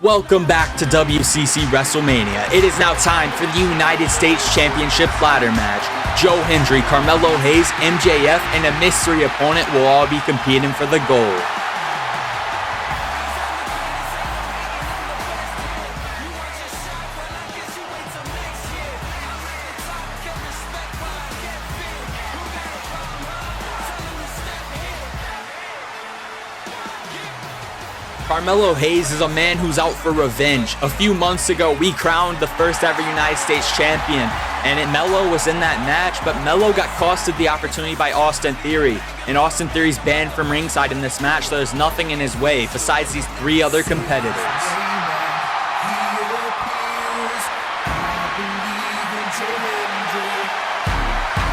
Welcome back to WCC WrestleMania. It is now time for the United States Championship ladder match. Joe Hendry, Carmelo Hayes, MJF, and a mystery opponent will all be competing for the gold. Carmelo Hayes is a man who's out for revenge. A few months ago, we crowned the first ever United States champion, and Melo was in that match, but Melo got costed the opportunity by Austin Theory, and Austin Theory's banned from ringside in this match, so there's nothing in his way besides these three other competitors.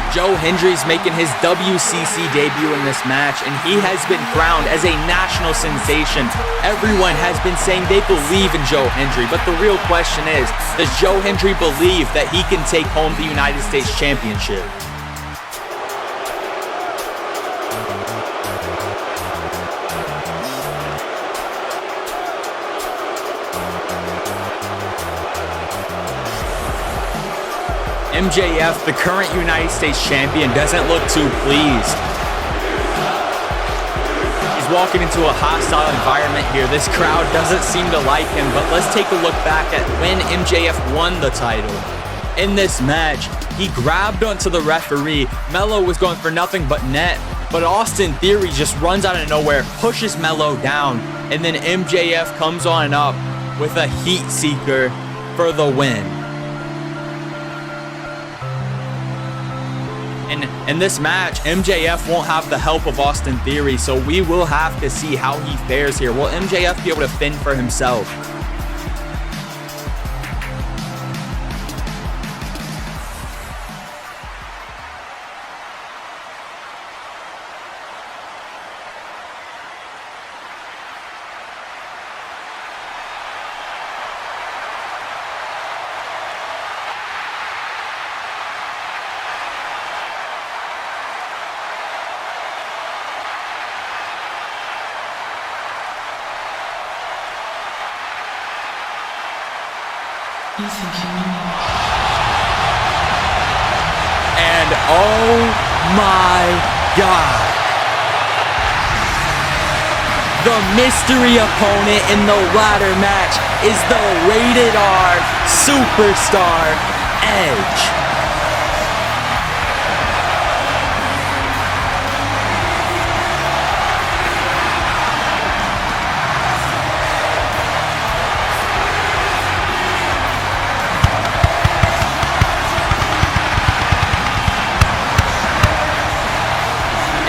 Joe Hendry's making his WCC debut in this match, and he has been crowned as a national sensation. Everyone has been saying they believe in Joe Hendry, but the real question is, does Joe Hendry believe that he can take home the United States Championship? MJF, the current United States champion, doesn't look too pleased. He's walking into a hostile environment here. This crowd doesn't seem to like him, but let's take a look back at when MJF won the title. In this match, he grabbed onto the referee. Melo was going for nothing but net, but Austin Theory just runs out of nowhere, pushes Melo down, and then MJF comes on up with a heat seeker for the win. And in this match, MJF won't have the help of Austin Theory, so we will have to see how he fares here. Will MJF be able to fend for himself? And oh my God, the mystery opponent in the ladder match is the rated R superstar Edge.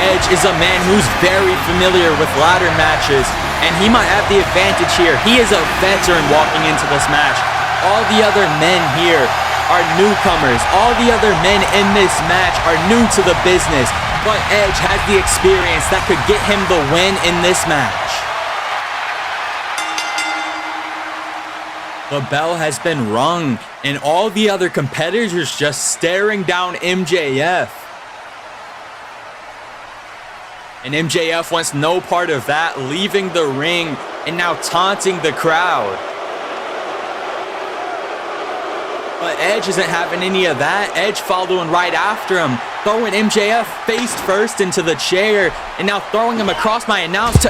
Edge is a man who's very familiar with ladder matches, and he might have the advantage here. He is a veteran walking into this match. All the other men here are newcomers. All the other men in this match are new to the business, but Edge has the experience that could get him the win in this match. The bell has been rung, and all the other competitors just staring down MJF. And MJF wants no part of that, leaving the ring and now taunting the crowd. But Edge isn't having any of that. Edge following right after him, throwing MJF face first into the chair and now throwing him across my announce.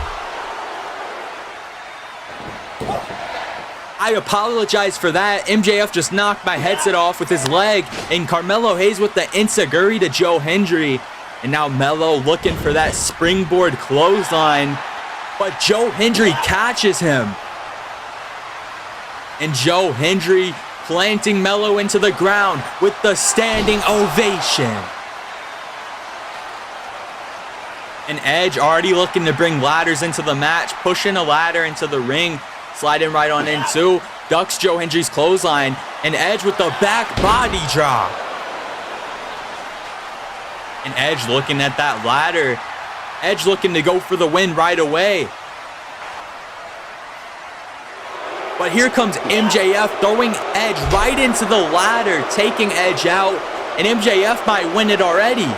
I apologize for that. MJF just knocked my headset off with his leg, and Carmelo Hayes with the enziguri to Joe Hendry. And now Melo looking for that springboard clothesline, but Joe Hendry catches him. And Joe Hendry planting Melo into the ground with the standing ovation. And Edge already looking to bring ladders into the match, pushing a ladder into the ring, sliding right on into, ducks Joe Hendry's clothesline, and Edge with the back body drop. And Edge looking at that ladder. Edge looking to go for the win right away. But here comes MJF throwing Edge right into the ladder, taking Edge out. And MJF might win it already.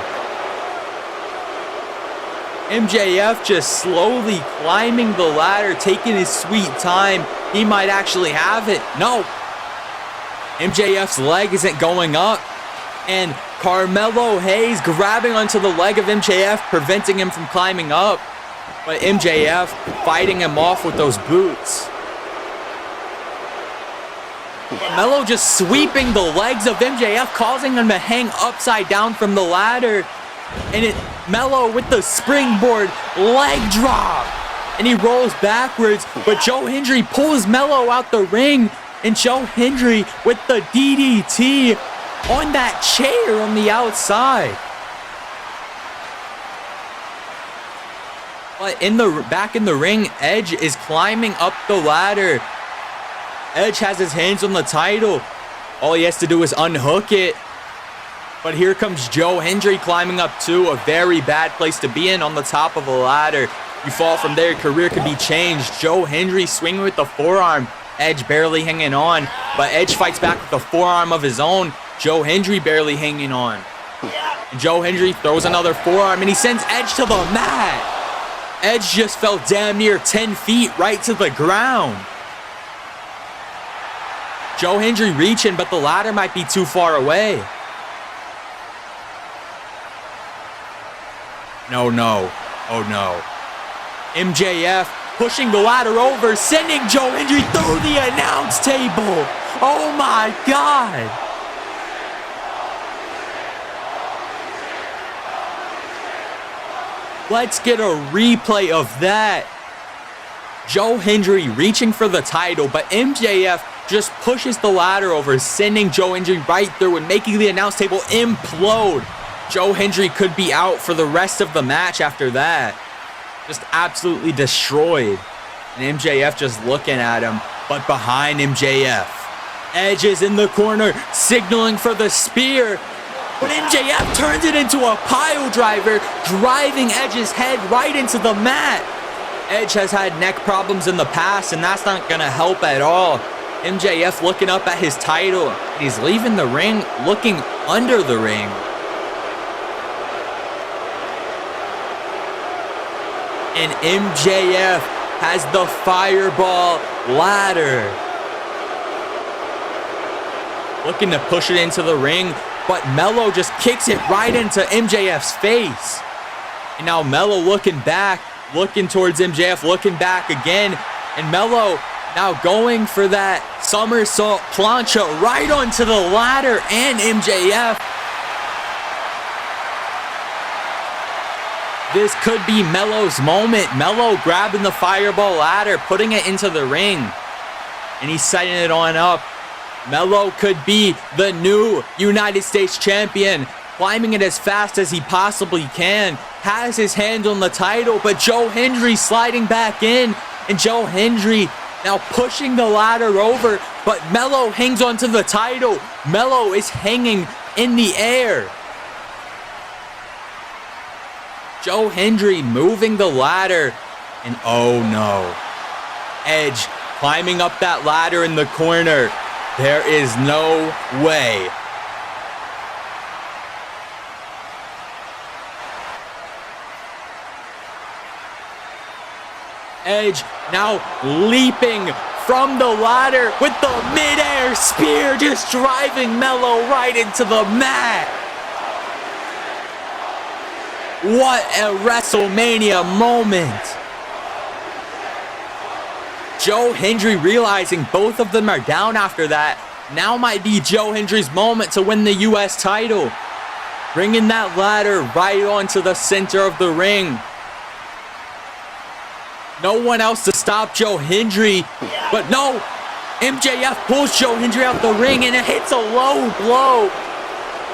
MJF just slowly climbing the ladder, taking his sweet time. he might actually have it. No. MJF's leg isn't going up. And Carmelo Hayes grabbing onto the leg of MJF, preventing him from climbing up. But MJF fighting him off with those boots. Melo just sweeping the legs of MJF, causing him to hang upside down from the ladder. And Melo with the springboard leg drop. And he rolls backwards, but Joe Hendry pulls Melo out the ring. And Joe Hendry with the DDT on that chair on the outside. But back in the ring, Edge is climbing up the ladder. Edge has his hands on the title. All he has to do is unhook it. But here comes Joe Hendry climbing up too. A very bad place to be in on the top of a ladder. You fall from there, your career could be changed. Joe Hendry swinging with the forearm. Edge barely hanging on. But Edge fights back with the forearm of his own. Joe Hendry barely hanging on. And Joe Hendry throws another forearm and he sends Edge to the mat. Edge just fell damn near 10 feet right to the ground. Joe Hendry reaching, but the ladder might be too far away. No. Oh no. MJF pushing the ladder over, sending Joe Hendry through the announce table. Oh my God. Let's get a replay of that. Joe Hendry reaching for the title, but MJF just pushes the ladder over, sending Joe Hendry right through and making the announce table implode. Joe Hendry could be out for the rest of the match after that. Just absolutely destroyed. And MJF just looking at him, but behind MJF. Edge is in the corner, signaling for the spear. But MJF turns it into a pile driver, driving Edge's head right into the mat. Edge has had neck problems in the past, and that's not going to help at all. MJF looking up at his title. He's leaving the ring, looking under the ring. And MJF has the fireball ladder. Looking to push it into the ring, but Melo just kicks it right into MJF's face. And now Melo looking back, looking towards MJF, looking back again. And Melo now going for that somersault plancha right onto the ladder and MJF. This could be Melo's moment. Melo grabbing the fireball ladder, putting it into the ring. And he's setting it on up. Melo could be the new United States champion, climbing it as fast as he possibly can. Has his hand on the title, but Joe Hendry sliding back in. And Joe Hendry now pushing the ladder over, but Melo hangs onto the title. Melo is hanging in the air. Joe Hendry moving the ladder, and oh no. Edge climbing up that ladder in the corner. There is no way. Edge now leaping from the ladder with the mid-air spear, just driving Melo right into the mat. What a WrestleMania moment. Joe Hendry realizing both of them are down after that. Now might be Joe Hendry's moment to win the US title. Bringing that ladder right onto the center of the ring. No one else to stop Joe Hendry. But no, MJF pulls Joe Hendry out the ring and it hits a low blow.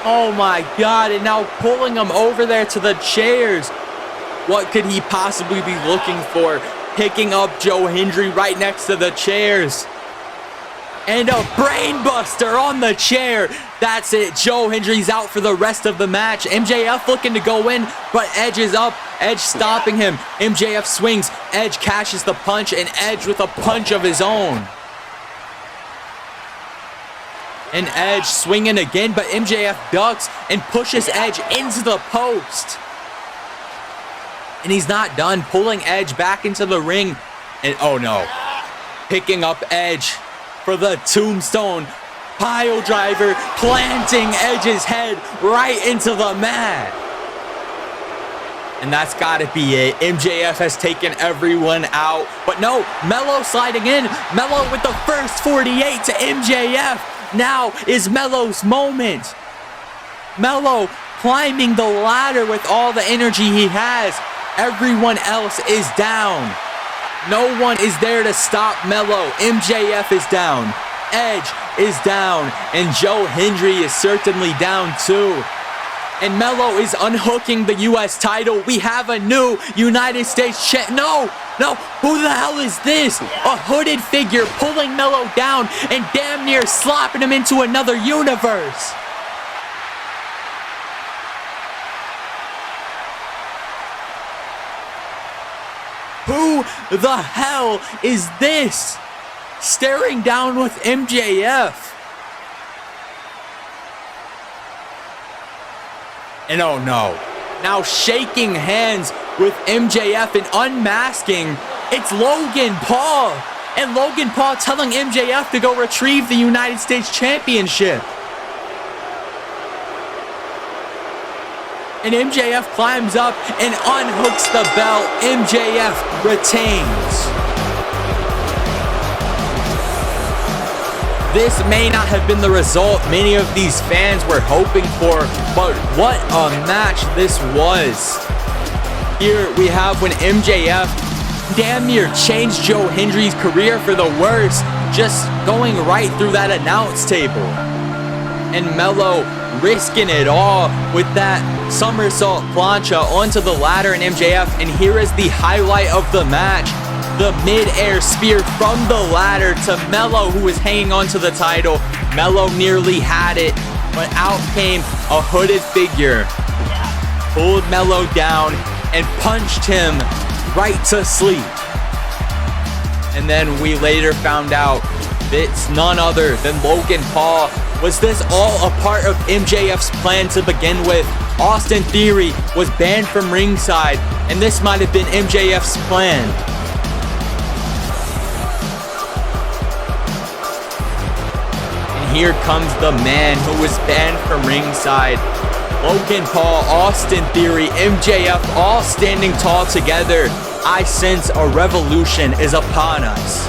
Oh my God, and now pulling him over there to the chairs. What could he possibly be looking for? Picking up Joe Hendry right next to the chairs. And a brain buster on the chair. That's it. Joe Hendry's out for the rest of the match. MJF looking to go in, but Edge is up. Edge stopping him. MJF swings. Edge cashes the punch, and Edge with a punch of his own. And Edge swinging again, but MJF ducks and pushes Edge into the post. And he's not done, pulling Edge back into the ring. And oh no. picking up Edge for the tombstone pile driver, planting Edge's head right into the mat. And that's got to be it. MJF has taken everyone out. But no, Melo sliding in. Melo with the first 48 to MJF. Now is Melo's moment. Melo climbing the ladder with all the energy he has. Everyone else is down. No one is there to stop Melo. MJF is down. Edge is down. And Joe Hendry is certainly down too. And Melo is unhooking the U.S. title. We have a new United States champ. No, who the hell is this? A hooded figure pulling Melo down and damn near slapping him into another universe. Who the hell is this? Staring down with MJF. And oh no, now shaking hands with MJF and unmasking, it's Logan Paul. And Logan Paul telling MJF to go retrieve the United States Championship. And MJF climbs up and unhooks the belt. MJF retains. This may not have been the result many of these fans were hoping for, but what a match this was. Here we have when MJF damn near changed Joe Hendry's career for the worse, just going right through that announce table. And Melo risking it all with that somersault plancha onto the ladder in MJF. And here is the highlight of the match. The mid-air spear from the ladder to Melo, who was hanging onto the title. Melo nearly had it, but out came a hooded figure. Pulled Melo down and punched him right to sleep. And then we later found out it's none other than Logan Paul. Was this all a part of MJF's plan to begin with? Austin Theory was banned from ringside, and this might have been MJF's plan. Here comes the man who was banned from ringside. Logan Paul, Austin Theory, MJF all standing tall together. I sense a revolution is upon us.